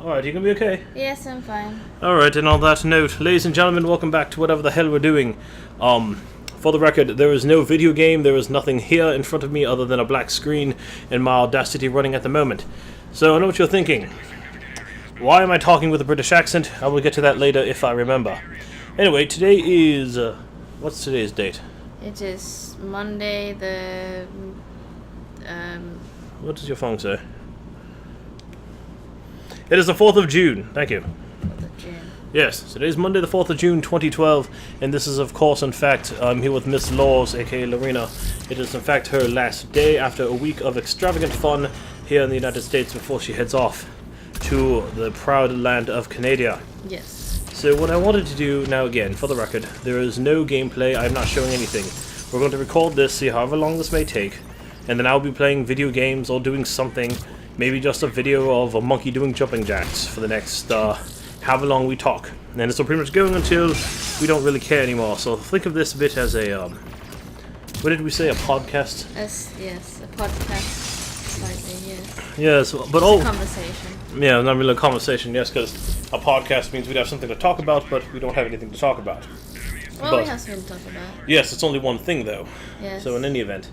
Alright, you gonna be okay? Yes, I'm fine. Alright, and on that note, ladies and gentlemen, welcome back to whatever the hell we're doing. For the record, there is no video game, there is nothing here in front of me other than a black screen and my Audacity running at the moment. So I know what you're thinking. Why am I talking with a British accent? I will get to that later if I remember. Anyway, today is... what's today's date? It is Monday the... What does your phone say? It is the 4th of June. Thank you. 4th of June. Yes, today is Monday the 4th of June 2012, and this is of course, in fact, I'm here with MissLorzz's, aka Lorena. It is in fact her last day after a week of extravagant fun here in the United States before she heads off to the proud land of Canada. Yes. So what I wanted to do, now again, for the record, there is no gameplay, I'm not showing anything. We're going to record this, see however long this may take, and then I'll be playing video games or doing something, maybe just a video of a monkey doing jumping jacks for the next, however long we talk. And it's pretty much going until we don't really care anymore, so think of this a bit as a, what did we say, a podcast? Yes, a podcast, slightly, yes. Yes, but a conversation. Yeah, not really a conversation, yes, because a podcast means we'd have something to talk about, but we don't have anything to talk about. Well, but, we have something to talk about. Yes, it's only one thing, though. Yes. So in any event.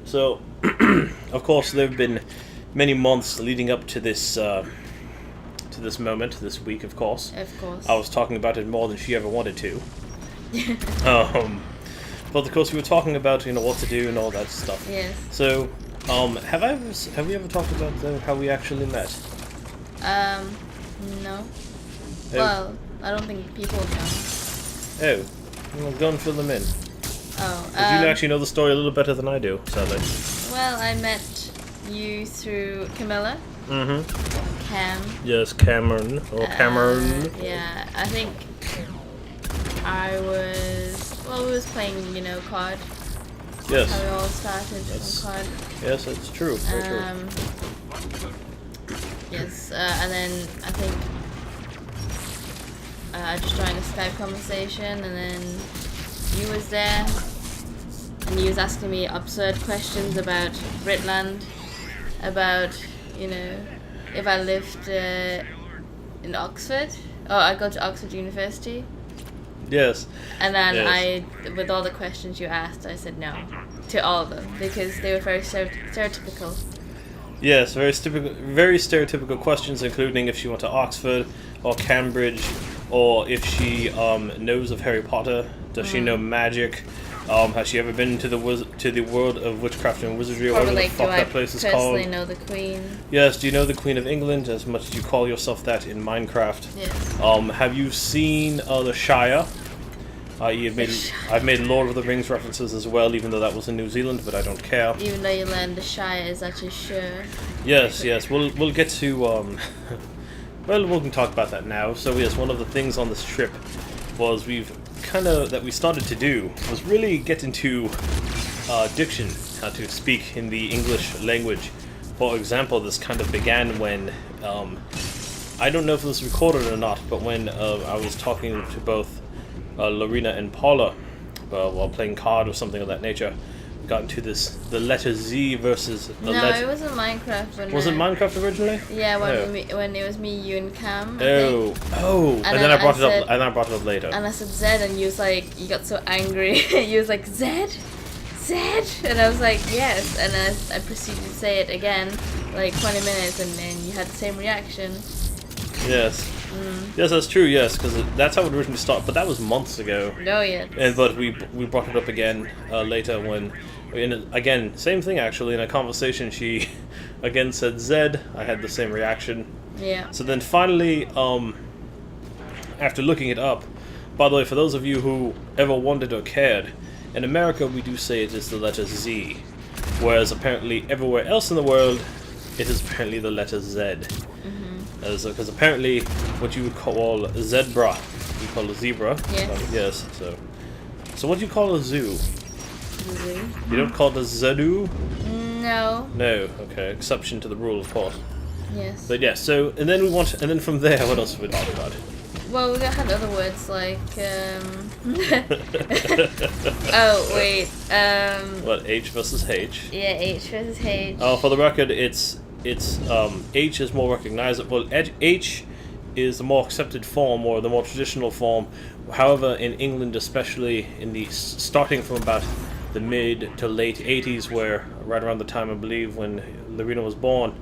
So, of course, there have been many months leading up to this moment, this week, of course. Of course. I was talking about it more than she ever wanted to. But of course we were talking about, what to do and all that stuff. Yes. So, have we ever talked about how we actually met? No. Well, I don't think people know. Oh. Well, go and fill them in. Oh, you actually know the story a little better than I do, sadly. Well, I met you through Camilla. Mm-hmm. Cam. Yes, Cameron. Or Cameron. Yeah, I think we was playing, COD. Yes. How we all started on COD. Yes, that's true. Very true. Yes, and then I think I just joined a Skype conversation, and then you was there, and you was asking me absurd questions about Britland, about, if I lived in Oxford, or I go to Oxford University. Yes. And then with all the questions you asked, I said no to all of them, because they were very stereotypical. Yes, very stereotypical questions, including if she went to Oxford or Cambridge, or if she knows of Harry Potter. Does she know magic? Has she ever been to the world of witchcraft and wizardry, or whatever the fuck that place is called? Personally know the Queen. Yes, do you know the Queen of England, as much as you call yourself that in Minecraft? Yes. Have you seen the Shire? I've made Lord of the Rings references as well, even though that was in New Zealand, but I don't care. Even though you learned the Shire is actually sure. Yes, we'll get to, well, we can talk about that now. So yes, one of the things on this trip was we started to do was really get into diction, how to speak in the English language. For example, this kind of began when, I don't know if it was recorded or not, but when I was talking to both Lorena and Paula while playing card or something of that nature, got into the letter Z versus the letter... No, it wasn't Minecraft. Was it Minecraft originally? Yeah, when it was me, you, and Cam. And then I brought it up later. And I said Z, and you was like, you got so angry. You was like, Z? And I was like, yes. And then I proceeded to say it again, like 20 minutes, and then you had the same reaction. Yes. Yes, that's true, yes, because that's how it originally started, but that was months ago. Oh, yeah. But we brought it up again later when, again, same thing actually, in a conversation she again said Z, I had the same reaction. Yeah. So then finally, after looking it up, by the way, for those of you who ever wondered or cared, in America we do say it is the letter Z, whereas apparently everywhere else in the world, it is apparently the letter Z. Because apparently what you would call a zebra, you call a zebra. Yes. Yes. So what do you call a zoo? Zoo. You don't call it a zedu? No. No. Okay. Exception to the rule, of course. Yes. But yeah. So and then from there, what else have we talked about? Well, we had other words like oh wait. What, H versus H? Yeah, H versus H. Oh, for the record, it's it's H is more recognizable. H is the more accepted form or the more traditional form. However, in England, especially in the starting from about the mid to late 80s, where right around the time I believe when Lorena was born,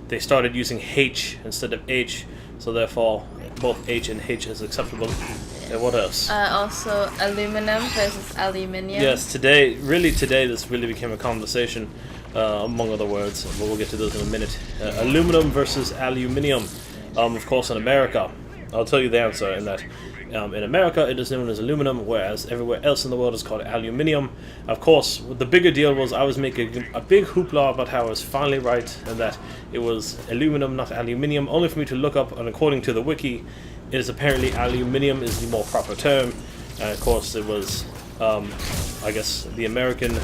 they started using H instead of H, so therefore both H and H is acceptable. And what else? Also, aluminum versus aluminium. Yes, today this really became a conversation, among other words, but we'll get to those in a minute. Aluminum versus aluminium. Of course, in America, I'll tell you the answer in that. In America, it is known as aluminum, whereas everywhere else in the world is called aluminium. Of course, the bigger deal was I was making a big hoopla about how I was finally right, and that it was aluminum, not aluminium, only for me to look up, and according to the wiki, it is apparently aluminium is the more proper term. And of course, it was, I guess, the American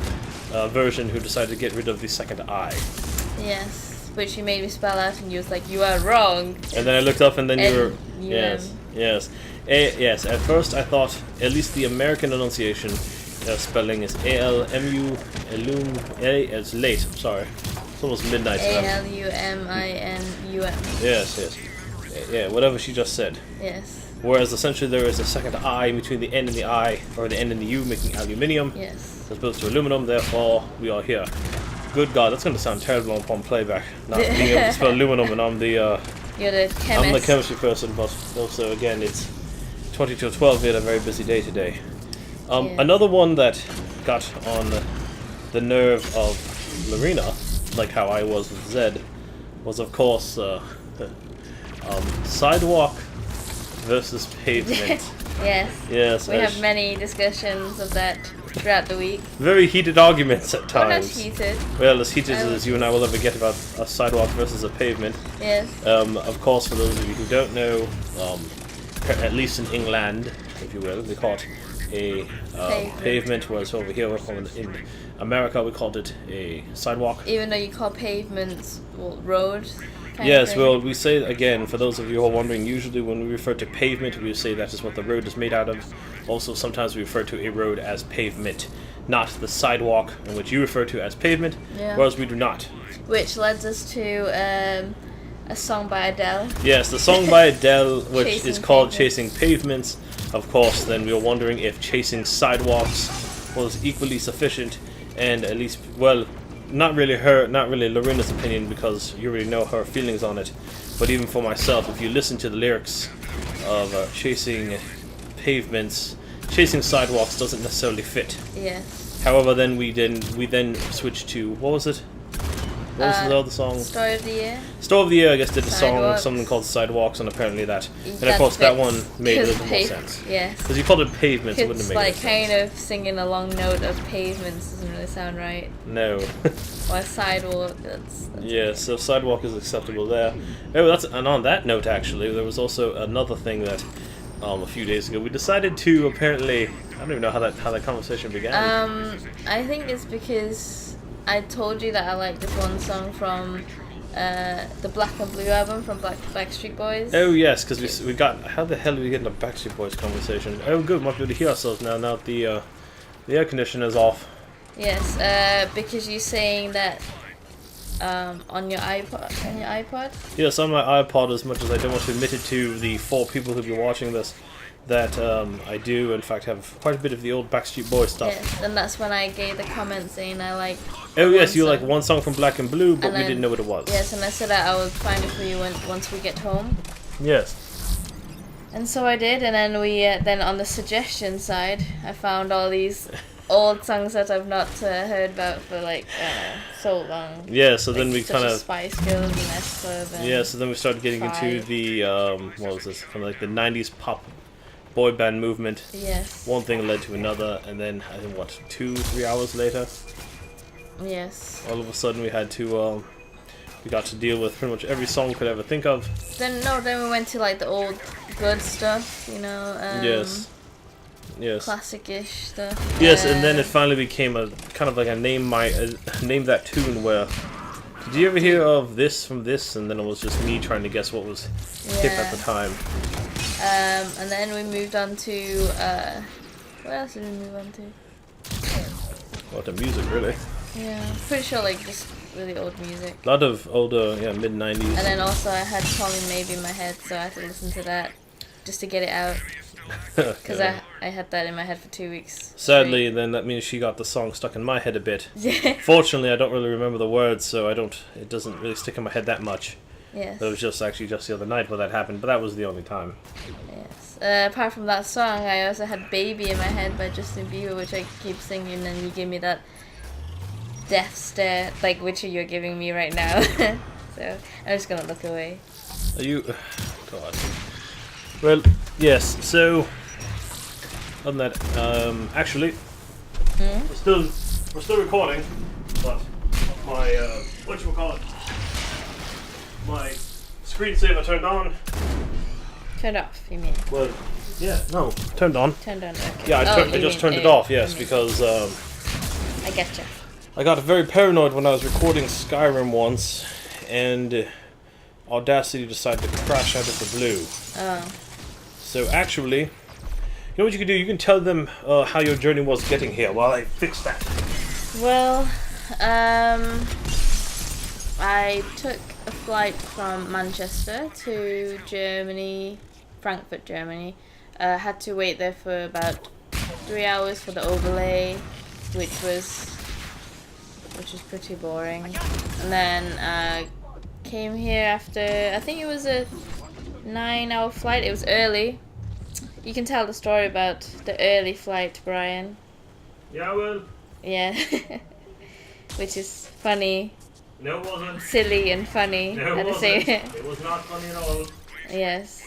version who decided to get rid of the second I. Yes, which you made me spell out, and you was like, you are wrong. And then I looked up, and then you were... Yes. Yes, at first I thought at least the American enunciation spelling is A-L-M-U, it's late, I'm sorry. It's almost midnight. A-L-U-M-I-N-U-M. Yes. Yeah, whatever she just said. Yes. Whereas essentially there is a second I between the N and the I, or the N and the U, making aluminium. Yes. As opposed to aluminum, therefore we are here. Good God, that's going to sound terrible upon playback. Not being able to spell aluminum, and I'm the... You're the chemist. I'm the chemistry person, but also, again, it's 20 to 12, we had a very busy day today. Another one that got on the nerve of Lorena, like how I was with Zed, was of course sidewalk versus pavement. Yes. We have many discussions of that throughout the week. Very heated arguments at times. Not heated. Well, as heated as you and I will ever get about a sidewalk versus a pavement. Yes. Of course, for those of you who don't know, at least in England, if you will, we call it a pavement, whereas over here in America we called it a sidewalk. Even though you call pavements road. Yes, well, we say, again, for those of you who are wondering, usually when we refer to pavement, we say that is what the road is made out of. Also, sometimes we refer to a road as pavement, not the sidewalk, in which you refer to as pavement, whereas we do not. Which leads us to a song by Adele. Yes, the song by Adele, which is called Chasing Pavements. Of course, then we were wondering if Chasing Sidewalks was equally sufficient, and at least, well, not really Lorena's opinion, because you already know her feelings on it, but even for myself, if you listen to the lyrics of Chasing Pavements, Chasing Sidewalks doesn't necessarily fit. Yes. However, then we switched to, what was it? What was the other song? Story of the Year. Story of the Year, I guess, did a Sidewalks. song, something called Sidewalks, and apparently that. And of course, that one made a little more sense. Yes. Because you called it Pavements, it wouldn't It's have made like sense. kind of singing a long note of pavements doesn't really sound right. No. Or sidewalk, that's Yeah, so Sidewalk is acceptable there. Oh, and on that note, actually, there was also another thing that a few days ago we decided to apparently. I don't even know how that conversation began. I think it's because I told you that I like this one song from the Black and Blue album from Backstreet Boys. Oh yes, because we got. How the hell did we get in a Backstreet Boys conversation? Oh good, might be able to hear ourselves now. Now that the air conditioner is off. Yes, because you're saying that on your iPod. Yes, on my iPod. As much as I don't want to admit it to the 4 people who'll be watching this, that I do in fact have quite a bit of the old Backstreet Boys stuff. Yes, and that's when I gave the comment saying I like. Oh yes, you like one song from Black and Blue, but and we didn't know what it was. Yes, and I said that I would find it for you once we get home. Yes. And so I did, and then we then on the suggestion side, I found all these old songs that I've not heard about for like so long. Yeah, so like then we kind of Spice Girls and S Club. And yeah, so then we started getting into the what was this? From like the '90s pop boy band movement. Yes. One thing led to another, and then I think 2-3 hours later. Yes. All of a sudden we had to we got to deal with pretty much every song we could ever think of. Then we went to like the old good stuff, you know. Yes. Classic-ish stuff. Yes, and then it finally became a kind of like a name that tune where. Did you ever hear of this from this? And then it was just me trying to guess what was hip at the time. And then we moved on to what else did we move on to? Well, the music really. Yeah, pretty sure like just really old music. A lot of older, yeah, mid-90s. And then also I had Calling Maybe in my head, so I had to listen to that just to get it out. Because Yeah. I had that in my head for 2 weeks. Sadly, then that means she got the song stuck in my head a bit. Yeah. Fortunately, I don't really remember the words, so it doesn't really stick in my head that much. Yes. But it was just the other night where that happened, but that was the only time. Yes. Apart from that song, I also had Baby in my head by Justin Bieber, which I keep singing, and you give me that death stare, like which you're giving me right now. So I'm just gonna look away. Are you... God. Well, yes, so... Other than that, actually, we're still recording, but my, whatchamacallit, my screensaver turned on. Turned off, you mean? Well, yeah, no, turned on. Turned on, okay. Yeah, I just turned it off, yes, because, I getcha. I got very paranoid when I was recording Skyrim once, and Audacity decided to crash out of the blue. Oh. So actually, you know what you can do? You can tell them how your journey was getting here while I fix that. Well, I took a flight from Manchester to Germany, Frankfurt, Germany. Had to wait there for about 3 hours for the overlay, which was pretty boring. And then came here after, I think it was a 9-hour flight. It was early. You can tell the story about the early flight, Brian. Yeah, well. Yeah. Which is funny. No, it wasn't. Silly and funny No, at it the wasn't. same. It was not funny at all. Yes.